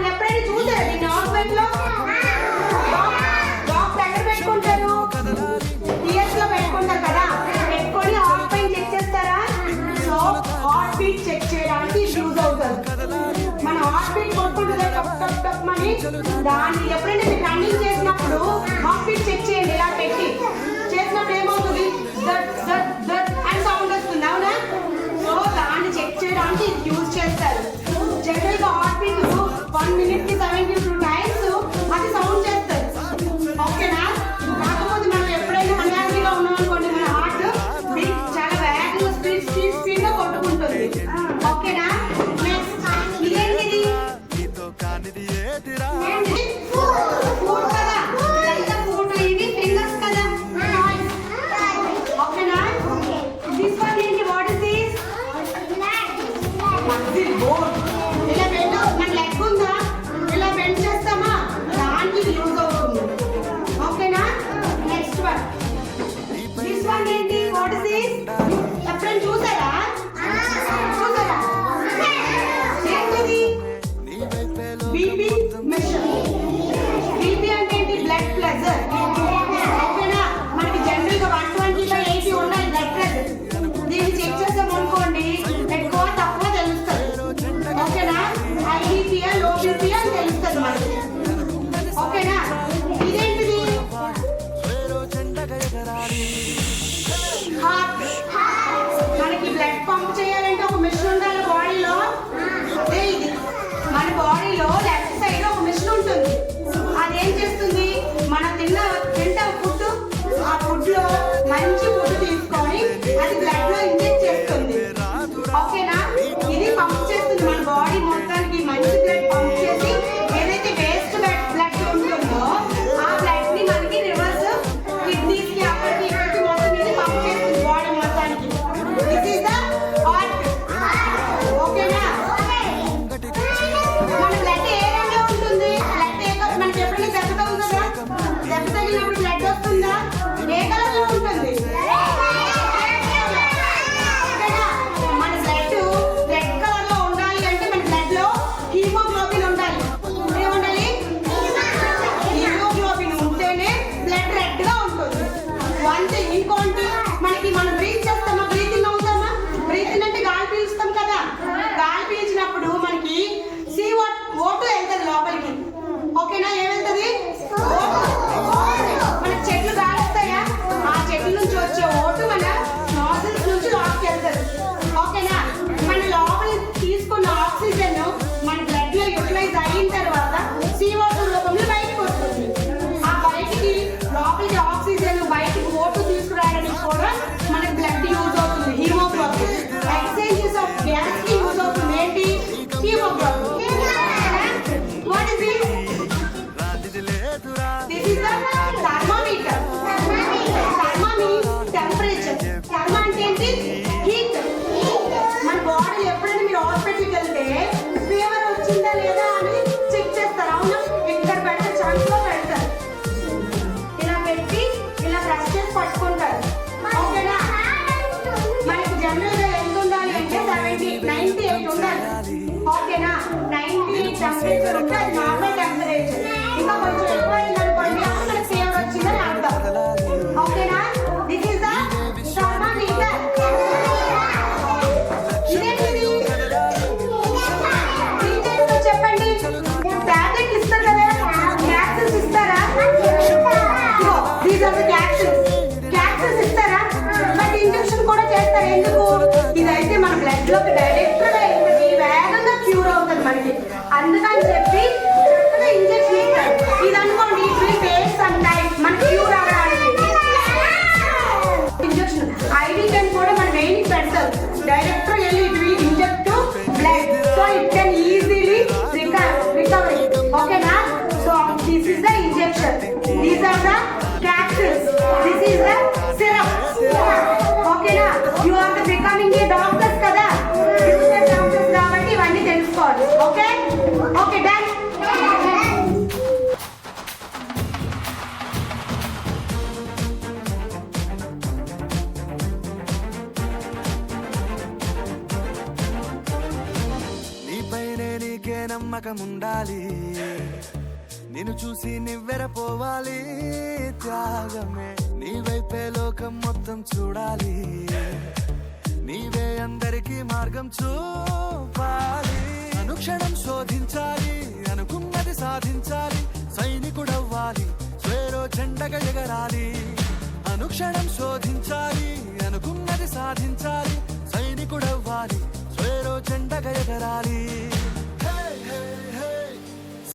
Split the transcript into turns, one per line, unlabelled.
ఎప్పుడైనా చూసారా దీన్ని హాస్పిటల్ లో డాక్టర్ ఎక్కడ పెట్టుకుంటారు? టిఎస్ లో పెట్టుకుంటారు కదా, పెట్టుకొని హార్ట్ పైన చెక్ చేస్తారా? సో హార్ట్ బీట్ చెక్ చేయడానికి యూజ్ అవుతుంది. మన హార్ట్ బీట్ కొట్టుకుంటుంది టప్ టప్ టప్ అని. దాన్ని ఎప్పుడైనా మీరు రన్నింగ్ చేసినప్పుడు హార్ట్ బీట్ చెక్ చేయండి, ఇలా పెట్టి చేసినప్పుడు ఏమవుతుంది? దట్ దట్ దట్ అని సౌండ్ వస్తుంది, అవునా? సో దాన్ని చెక్ చేయడానికి యూజ్ చేస్తారు. జనరల్ గా హార్ట్ బీట్ 1 minute కి 72 times అది సౌండ్ చేస్తారు. ఓకేనా? కాకపోతే మనం ఎప్పుడైనా అన్యాయంగా ఉన్నాం అనుకోండి, మన హార్ట్ బీట్ చాలా వేగంగా స్పీడ్ గా కొట్టుకుంటుంది. ఓకేనా? నెక్స్ట్ ఇదేంటిది? ఫుడ్ కదా, ఇదంతా ఫుడ్, ఇవి ఫింగర్స్ కదా. ఓకేనా? దిస్ వన్ ఏంటి? What is this? Muscle bone. ఇలా పెట్టు, మన leg this is the injection. These are the capsules. This is the syrup. Okay na? You are the becoming a doctors kada. Future doctors కాబట్టి ఇవన్నీ తెలుసుకోవాలి. Okay? Okay, done.
నీపైనే నీకే నమ్మకం ఉండాలి, నిన్ను చూసి నివ్వెరపోవాలి. త్యాగమే నీ వైపే లోకం మొత్తం చూడాలి, నీవే అందరికీ మార్గం చూపాలి. అనుక్షణం శోధించాలి, అనుకున్నది సాధించాలి, సైనికుడవ్వాలి, స్వేరో జెండగా ఎగరాలి. అనుక్షణం శోధించాలి, అనుకున్నది సాధించాలి, సైనికుడవ్వాలి, స్వేరో జెండగా ఎగరాలి.